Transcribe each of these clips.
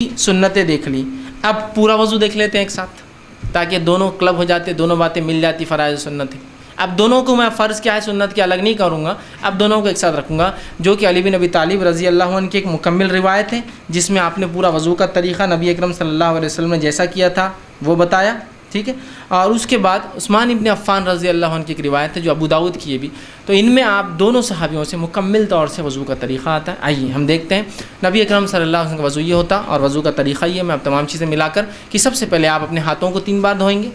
سنتیں دیکھ لی، اب پورا وضو دیکھ لیتے ہیں ایک ساتھ تاکہ دونوں کلب ہو جاتے، دونوں باتیں مل جاتی، فرائض سنتیں۔ اب دونوں کو میں فرض کیا ہے سنت کے الگ نہیں کروں گا، اب دونوں کو ایک ساتھ رکھوں گا، جو کہ علی بن ابی طالب رضی اللہ عنہ کی ایک مکمل روایت ہے جس میں آپ نے پورا وضو کا طریقہ نبی اکرم صلی اللہ علیہ وسلم نے جیسا کیا تھا وہ بتایا، ٹھیک ہے۔ اور اس کے بعد عثمان ابن عفان رضی اللہ عنہ کی ایک روایت ہے جو ابو داؤد کی ہے بھی، تو ان میں آپ دونوں صحابیوں سے مکمل طور سے وضو کا طریقہ آتا ہے۔ آئیے ہم دیکھتے ہیں نبی اکرم صلی اللہ علیہ وسلم کا وضو یہ ہوتا اور وضو کا طریقہ یہ، میں اب تمام چیزیں ملا کر کہ سب سے پہلے آپ اپنے ہاتھوں کو 3 بار دھوئیں گے،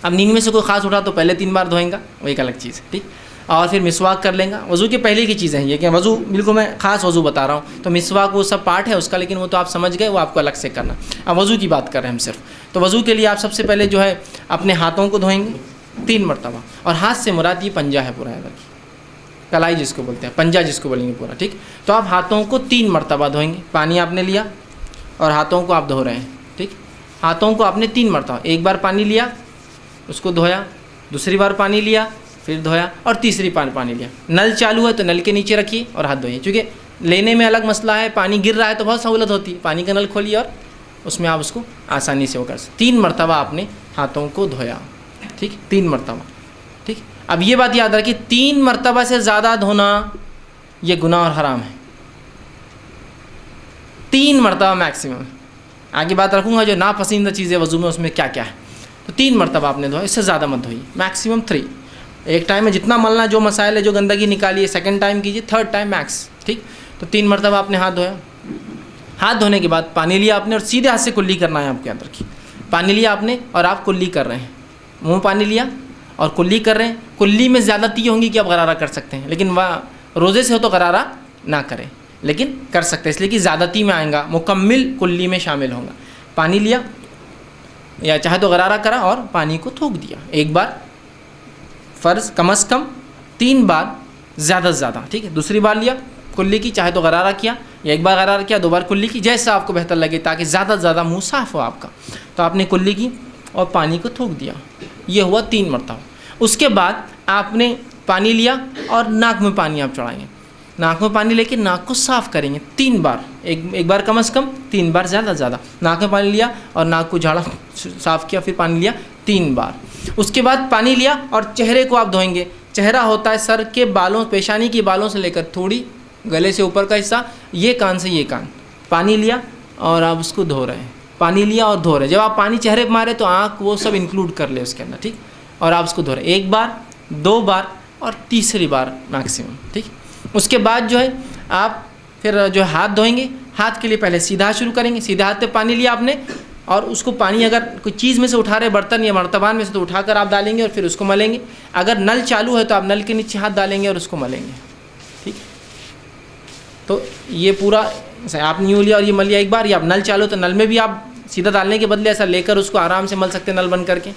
اب نیند میں سے کوئی خاص اٹھا تو پہلے 3 بار دھوئیں گا، وہ ایک الگ چیز ہے، ٹھیک۔ اور پھر مسواک کر لیں گا، وضو کی پہلے کی چیزیں ہیں یہ کہ وضو بالکل میں خاص وضو بتا رہا ہوں، تو مسواک وہ سب پارٹ ہے اس کا، لیکن وہ تو آپ سمجھ گئے، وہ آپ کو الگ سے کرنا۔ اب وضو کی بات کر رہے ہیں ہم صرف، تو وضو کے لیے آپ سب سے پہلے جو ہے اپنے ہاتھوں کو دھوئیں گے 3 مرتبہ، اور ہاتھ سے مراد یہ پنجہ ہے پورا، ہے کلائی جس کو بولتے ہیں، پنجہ جس کو بولیں گے پورا، ٹھیک۔ تو آپ ہاتھوں کو 3 مرتبہ دھوئیں گے، پانی آپ نے لیا اور ہاتھوں کو آپ دھو رہے ہیں، ٹھیک۔ ہاتھوں کو آپ نے 3 مرتبہ، ایک بار پانی لیا اس کو دھویا، دوسری بار پانی لیا پھر دھویا، اور تیسری بار پانی لیا۔ نل چالو ہے تو نل کے نیچے رکھیے اور ہاتھ دھوئیے، چونکہ لینے میں الگ مسئلہ ہے، پانی گر رہا ہے تو بہت سہولت ہوتی ہے، پانی کا نل کھولیے اور اس میں آپ اس کو آسانی سے وہ کر سکتے۔ 3 مرتبہ آپ نے ہاتھوں کو دھویا، ٹھیک، 3 مرتبہ، ٹھیک۔ اب یہ بات یاد رکھیے 3 مرتبہ سے زیادہ دھونا یہ گناہ اور حرام ہے، 3 مرتبہ میکسیمم۔ آگے بات رکھوں گا جو ناپسندیدہ چیزیں وضو میں اس میں کیا کیا ہے، تو 3 مرتبہ آپ نے دھویا، اس سے زیادہ مت دھوئیے، میکسیمم 3۔ ایک ٹائم میں جتنا ملنا جو مسائل ہے جو گندگی نکالیے، سیکنڈ ٹائم کیجیے، تھرڈ ٹائم میکس، ٹھیک۔ تو 3 مرتبہ آپ نے ہاتھ دھویا، ہاتھ دھونے کے بعد پانی لیا آپ نے اور سیدھے ہاتھ سے کلی کرنا ہے آپ کے اندر کی، پانی لیا آپ نے اور آپ کلی کر رہے ہیں، منہ پانی لیا اور کلی کر رہے ہیں۔ کلی میں زیادتی ہوں گی کہ آپ غرارہ کر سکتے ہیں، لیکن روزے سے ہو تو غرارہ نہ کریں، لیکن کر سکتے ہیں اس لیے کہ زیادتی میں آئیں گا، مکمل کلی میں شامل ہوں گا۔ پانی لیا یا چاہے تو غرارہ کرا اور پانی کو تھوک دیا، ایک بار فرض کم از کم 3 بار زیادہ سے زیادہ، ٹھیک ہے۔ دوسری بار لیا کلی کی، چاہے تو غرارہ کیا یا ایک بار غرارہ کیا، 2 بار کلی کی، جیسا آپ کو بہتر لگے تاکہ زیادہ سے زیادہ منہ صاف ہو آپ کا۔ تو آپ نے کلی کی اور پانی کو تھوک دیا، یہ ہوا 3 مرتبہ۔ اس کے بعد آپ نے پانی لیا اور ناک میں پانی آپ چڑھائیں گے، ناک میں پانی لے کے ناک کو صاف کریں گے 3 بار، ایک بار کم از کم 3 بار زیادہ سے زیادہ۔ ناک میں پانی لیا اور ناک کو جھاڑا صاف کیا، پھر پانی لیا 3 بار۔ اس کے بعد پانی لیا اور چہرے کو آپ دھوئیں گے۔ چہرہ ہوتا ہے سر کے بالوں، پیشانی کے بالوں سے لے کر تھوڑی گلے سے اوپر کا حصہ، یہ کان سے یہ کان، پانی لیا اور آپ اس کو دھو رہے ہیں، پانی لیا اور دھو رہے ہیں۔ جب آپ پانی چہرے پہ مارے تو آنکھ وہ سب انکلوڈ کر لے اس کے اندر، ٹھیک، اور آپ اس کو دھو رہے ہیں 1 بار 2 بار اور تیسری بار میکسیمم، ٹھیک۔ اس کے بعد جو ہے آپ پھر جو ہاتھ دھوئیں گے، ہاتھ کے لیے پہلے سیدھا ہاتھ شروع کریں گے، سیدھے ہاتھ پہ پانی لیا آپ نے اور اس کو پانی اگر کوئی چیز میں سے اٹھا رہے برتن یا مرتبان میں سے تو اٹھا کر آپ ڈالیں گے اور پھر اس کو ملیں گے۔ اگر نل چالو ہے تو آپ نل کے نیچے ہاتھ ڈالیں گے اور اس کو ملیں گے، ٹھیک۔ تو یہ پورا آپ نے یوں لیا اور یہ مل لیا ایک بار، یا آپ نل چالو تو نل میں بھی آپ سیدھا ڈالنے کے بدلے ایسا لے کر اس کو آرام سے مل سکتے ہیں نل بند کر کے،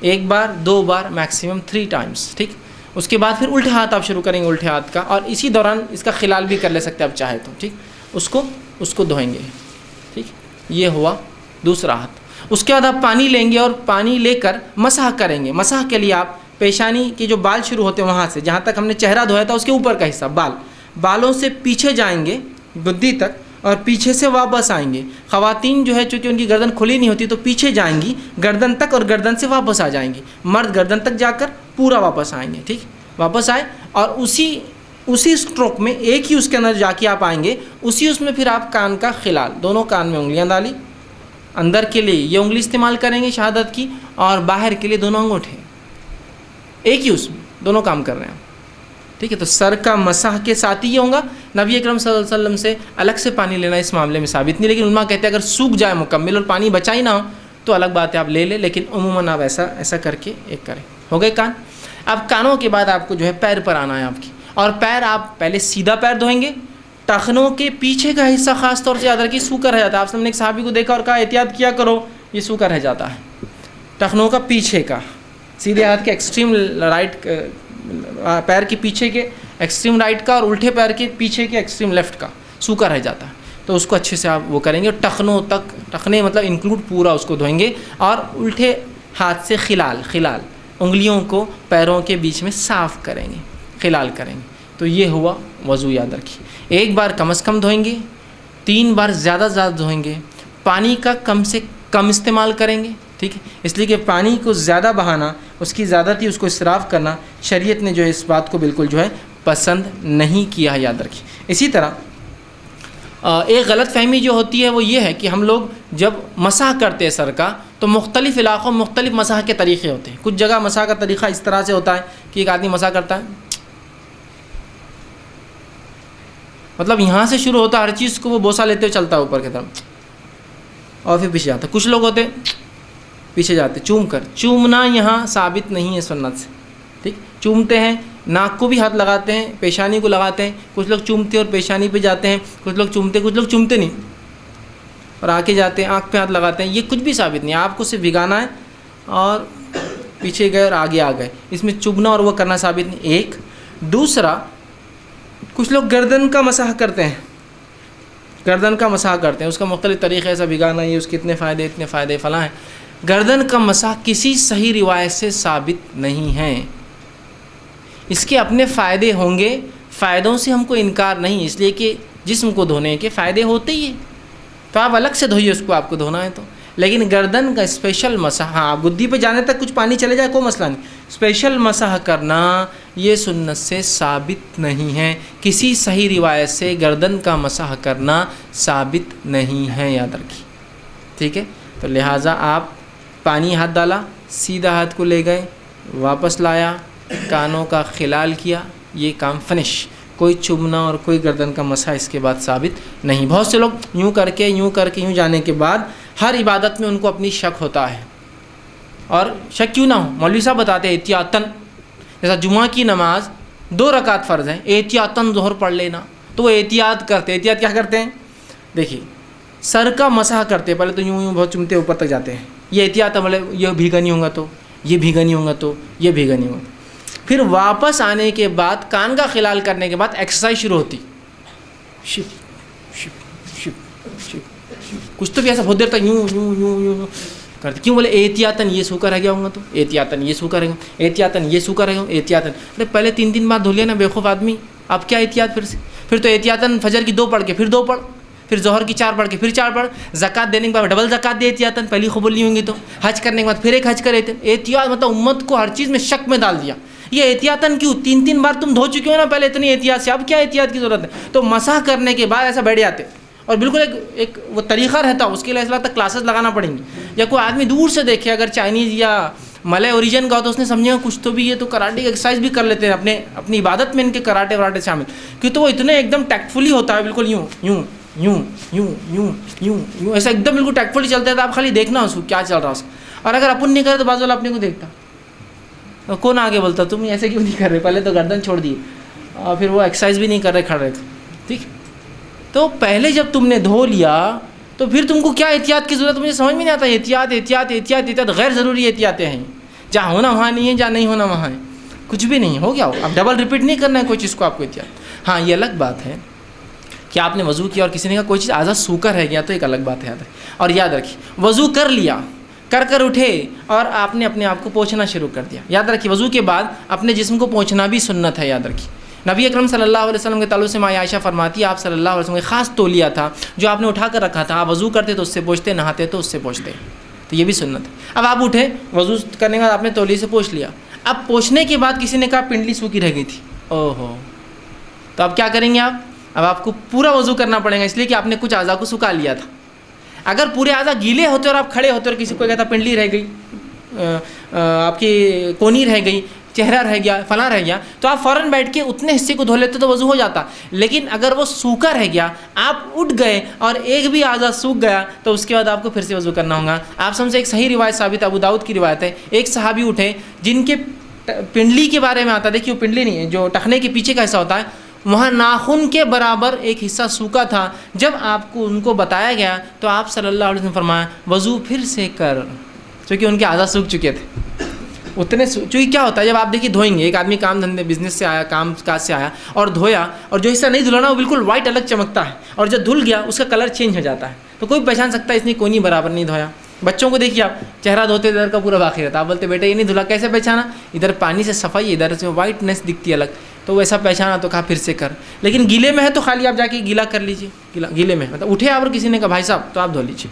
1 بار 2 بار میکسیمم 3 ٹائمس، ٹھیک۔ اس کے بعد پھر الٹے ہاتھ آپ شروع کریں گے، الٹے ہاتھ کا، اور اسی دوران اس کا خلال بھی کر لے سکتے ہیں آپ چاہے تو، ٹھیک۔ اس کو دھوئیں گے، ٹھیک، یہ ہوا دوسرا ہاتھ۔ اس کے بعد آپ پانی لیں گے اور پانی لے کر مسح کریں گے۔ مسح کے لیے آپ پیشانی کے جو بال شروع ہوتے ہیں وہاں سے، جہاں تک ہم نے چہرہ دھویا تھا اس کے اوپر کا حصہ، بالوں سے پیچھے جائیں گے گدی تک اور پیچھے سے واپس آئیں گے۔ خواتین جو ہے چونکہ ان کی گردن کھلی نہیں ہوتی تو پیچھے جائیں گی گردن تک اور گردن سے واپس آ جائیں گی۔ مرد گردن تک جا کر پورا واپس آئیں گے، ٹھیک، واپس آئے اور اسی اسٹروک میں ایک ہی اس کے اندر جا کے آپ آئیں گے، اس میں پھر آپ کان کا خلال، دونوں کان میں انگلیاں ڈالی، اندر کے لیے یہ انگلی استعمال کریں گے شہادت کی اور باہر کے لیے دونوں انگوٹھے، ایک ہی اس میں دونوں کام کر رہے ہیں، ٹھیک ہے۔ تو سر کا مسح کے ساتھ ہی یہ ہوگا۔ نبی اکرم صلی اللہ علیہ وسلم سے الگ سے پانی لینا اس معاملے میں ثابت نہیں، لیکن علماء کہتے ہیں اگر سوکھ جائے مکمل اور پانی بچا ہی نہ ہو تو الگ بات ہے آپ لے لیں، لیکن عموماً آپ ایسا کر کے ایک کریں۔ ہو گئے کان۔ اب کانوں کے بعد آپ کو جو ہے پیر پر آنا ہے آپ کی، اور پیر آپ پہلے سیدھا پیر دھوئیں گے، ٹخنوں کے پیچھے کا حصہ خاص طور سے یاد رکھیے سوکھا رہ جاتا ہے۔ آپ نے ایک صحابی کو دیکھا اور کہا احتیاط کیا کرو، یہ سوکھا رہ جاتا ہے، ٹخنوں کا پیچھے کا، سیدھے ہاتھ کے ایکسٹریم رائٹ، پیر کے پیچھے کے ایکسٹریم رائٹ کا اور الٹے پیر کے پیچھے کے ایکسٹریم لیفٹ کا سوکھا رہ جاتا ہے، تو اس کو اچھے سے آپ وہ کریں گے، ٹخنوں تک، ٹخنے مطلب انکلوڈ پورا اس کو دھوئیں گے، اور الٹے ہاتھ سے خلال انگلیوں کو پیروں کے بیچ میں صاف کریں گے، خلال کریں گے۔ تو یہ ہوا وضو، یاد رکھیے 1 بار کم از کم دھوئیں گے، 3 بار زیادہ دھوئیں گے، پانی کا کم سے کم استعمال کریں گے، ٹھیک ہے، اس لیے کہ پانی کو زیادہ بہانا، اس کی زیادتی، اس کو اسراف کرنا شریعت نے جو ہے اس بات کو بالکل جو ہے پسند نہیں کیا ہے، یاد رکھیے۔ اسی طرح ایک غلط فہمی جو ہوتی ہے وہ یہ ہے کہ ہم لوگ جب مسح کرتے ہیں سر کا تو مختلف علاقوں میں مختلف مسح کے طریقے ہوتے ہیں۔ کچھ جگہ مسح کا طریقہ اس طرح سے ہوتا ہے کہ ایک آدمی مسح کرتا ہے، مطلب یہاں سے شروع ہوتا ہے، ہر چیز کو وہ بوسہ لیتے ہوئے چلتا ہے اوپر کی طرف اور پھر پیچھے جاتا ہے۔ کچھ لوگ ہوتے پیچھے جاتے چوم کر، چومنا یہاں ثابت نہیں ہے سنت سے، ٹھیک، چومتے ہیں، ناک کو بھی ہاتھ لگاتے ہیں، پیشانی کو لگاتے ہیں، کچھ لوگ چومتے اور پیشانی پہ جاتے ہیں، کچھ لوگ چومتے نہیں اور آگے جاتے ہیں، آنکھ پہ ہاتھ لگاتے ہیں، یہ کچھ بھی ثابت نہیں ہے۔ آپ کو صرف بھگانا ہے اور پیچھے گئے اور آگے آ گئے، اس میں چبنا اور وہ کرنا ثابت نہیں۔ ایک دوسرا، کچھ لوگ گردن کا مسح کرتے ہیں، گردن کا مسح کرتے ہیں، اس کا مختلف طریقے ایسا بھگانا، یہ اس کے اتنے فائدے فلاں ہیں۔ گردن کا مسح کسی صحیح روایت سے ثابت نہیں ہے، اس کے اپنے فائدے ہوں گے، فائدوں سے ہم کو انکار نہیں، اس لیے کہ جسم کو دھونے کے فائدے ہوتے ہی ہیں، تو آپ الگ سے دھوئیے اس کو، آپ کو دھونا ہے تو۔ لیکن گردن کا اسپیشل مسح، ہاں گدی پہ جانے تک کچھ پانی چلے جائے کوئی مسئلہ نہیں، اسپیشل مسح کرنا یہ سنت سے ثابت نہیں ہے، کسی صحیح روایت سے گردن کا مسح کرنا ثابت نہیں ہے، یاد رکھیے، ٹھیک ہے۔ تو لہٰذا آپ پانی ہاتھ ڈالا، سیدھا ہاتھ کو لے گئے، واپس لایا، کانوں کا خلال کیا، یہ کام فنش، کوئی چبنا اور کوئی گردن کا مسح اس کے بعد ثابت نہیں۔ بہت سے لوگ یوں کر کے یوں جانے کے بعد ہر عبادت میں ان کو اپنی شک ہوتا ہے، اور شک کیوں نہ ہو، مولوی صاحب بتاتے ہیں احتیاطاً، جیسا جمعہ کی نماز 2 رکعت فرض ہے، احتیاطاً ظہر پڑھ لینا، تو وہ احتیاط کیا کرتے ہیں، دیکھیے سر کا مسح کرتے پہلے تو یوں بہت چومتے اوپر تک جاتے ہیں، یہ احتیاط ہے، مطلب یہ بھیگا نہیں ہوگا تو یہ بھیگا نہیں ہوگا تو یہ بھیگا نہیں ہوگا۔ پھر واپس آنے کے بعد کان کا خلال کرنے کے بعد ایکسرسائز شروع ہوتی، شپ شپ شپ شپ، کچھ تو بھی ایسا بہت دیر تک یوں کرتے، کیوں بولے احتیاطاً یہ سوکھا رہ گیا ہوں گا تو احتیاطاً یہ سوکھا رہ گیا، احتیاطاً یہ سوکھا رہ گیا، احتیاطاً پہلے 3 بار دھو لیا نا بیوقوف آدمی، اب کیا احتیاط پھر تو احتیاطاً فجر کی 2 پڑھ کے پھر 2 پڑھ، پھر ظہر کی 4 پڑھ کے پھر 4 پڑھ، زکوٰۃ دینے کے بعد ڈبل زکوٰۃ دے احتیاطاً، پہلی قبول نہیں ہوں گی تو، حج کرنے کے بعد پھر ایک حج کرے تھے، احتیاط مطلب امت کو ہر چیز میں شک میں ڈال دیا، یہ احتیاطاً کیوں، 3 بار تم دھو چکے ہو نا پہلے اتنی احتیاط سے، اب کیا احتیاط کی ضرورت ہے؟ تو مسح کرنے کے بعد ایسا بیٹھ جاتے، اور بالکل ایک وہ طریقہ رہتا، اس کے لیے اس تک کلاسز لگانا پڑیں گی، یا کوئی آدمی دور سے دیکھے اگر چائنیز یا ملے اوریجن کا ہو تو اس نے سمجھے کچھ تو بھی یہ تو کراٹے کی ایکسرسائز بھی کر لیتے ہیں، اپنی عبادت میں ان کے کراٹے وراٹے شامل، کیوں تو وہ اتنے ایک دم ٹیکٹفلی ہوتا ہے، بالکل یوں ایسا ایک دم بالکل ٹیکٹفلی چلتا ہے، تو آپ خالی دیکھنا اس کو کیا چل رہا ہے اس کا، اور اگر اپن نہیں کرے تو بعض والا اپنے کو دیکھتا، کون آگے بولتا تم ایسے کیوں نہیں کر رہے، پہلے تو گردن چھوڑ دیے اور پھر وہ ایکسرسائز بھی نہیں کر رہے کھڑے تھے، ٹھیک۔ تو پہلے جب تم نے دھو لیا تو پھر تم کو کیا احتیاط کی ضرورت، مجھے سمجھ میں نہیں آتا، احتیاط غیر ضروری احتیاطیں ہیں، جہاں ہونا وہاں نہیں ہے، جہاں نہیں ہونا وہاں ہے، کچھ بھی نہیں ہو گیا ہو، اب ڈبل ریپیٹ نہیں کرنا ہے کوئی چیز کو آپ کو احتیاط۔ ہاں یہ الگ بات ہے کہ آپ نے وضو کیا اور کسی نے کہا کوئی چیز آزاد سوکھا رہ گیا تو ایک الگ بات ہے، یاد رکھیں، اور یاد رکھیے وضو کر لیا، کر اٹھے اور آپ نے اپنے آپ کو پوچھنا شروع کر دیا، یاد رکھیے وضو کے بعد اپنے جسم کو پوچھنا بھی سنت ہے، یاد رکھیے۔ نبی اکرم صلی اللہ علیہ وسلم کے تعلق سے ماں عائشہ فرماتی ہے آپ صلی اللہ علیہ وسلم کا خاص تولیہ تھا جو آپ نے اٹھا کر رکھا تھا، آپ وضو کرتے تو اس سے پوچھتے، نہاتے تو اس سے پوچھتے، تو یہ بھی سنت ہے۔ اب آپ اٹھے وضو کرنے کے بعد آپ نے تولیے سے پوچھ لیا، اب پوچھنے کے بعد کسی نے کہا پنڈلی سوکھی رہ گئی تھی، اوہو، تو اب کیا کریں گے اب آپ کو پورا وضو کرنا پڑے گا، اس لیے کہ آپ نے کچھ اعضاء کو سکھا لیا تھا۔ اگر پورے اعضاء گیلے ہوتے اور آپ کھڑے ہوتے اور کسی کو کہتا پنڈلی رہ گئی، آپ کی کونی رہ گئی، چہرہ رہ گیا، فلاں رہ گیا، تو آپ فوراً بیٹھ کے اتنے حصے کو دھو لیتے تو وضو ہو جاتا۔ لیکن اگر وہ سوکھا رہ گیا، آپ اٹھ گئے اور ایک بھی اعضاء سوکھ گیا تو اس کے بعد آپ کو پھر سے وضو کرنا ہوگا۔ آپ سب سے ایک صحیح روایت ثابت ہے، ابو داؤد کی روایت ہے، ایک صحابی اٹھے جن کے پنڈلی کے بارے میں آتا، دیکھیے وہ پنڈلی نہیں ہے، جو ٹخنے کے پیچھے کا حصہ ہوتا ہے، وہاں ناخن کے برابر ایک حصہ سوکھا تھا۔ جب آپ کو ان کو بتایا گیا تو آپ صلی اللہ علیہ وسلم فرمایا وضو پھر سے کر، چونکہ ان کے اعضاء سوکھ چکے تھے اتنے، چونکہ کیا ہوتا ہے جب آپ دیکھیے دھوئیں گے، ایک آدمی کام دھندے بزنس سے آیا، کام کاج سے آیا اور دھویا، اور جو حصہ نہیں دھلانا وہ بالکل وائٹ الگ چمکتا ہے، اور جب دھل گیا اس کا کلر چینج ہو جاتا ہے، تو کوئی پہچان سکتا ہے اس نے کونی برابر نہیں دھویا۔ بچوں کو دیکھیے آپ چہرہ دھوتے ادھر کا پورا باقی رہتا، آپ بولتے بیٹا یہ نہیں دھلا، کیسے پہچانا؟ ادھر پانی سے صفائی، ادھر سے وائٹنس دکھتی الگ، تو ویسا پہچانا تو کہا پھر سے کر۔ لیکن گیلے میں ہے تو خالی آپ جا کے گیلا کر لیجیے، گیلے میں مطلب اٹھے آپ اور کسی نے کہا بھائی صاحب تو آپ دھو لیجیے،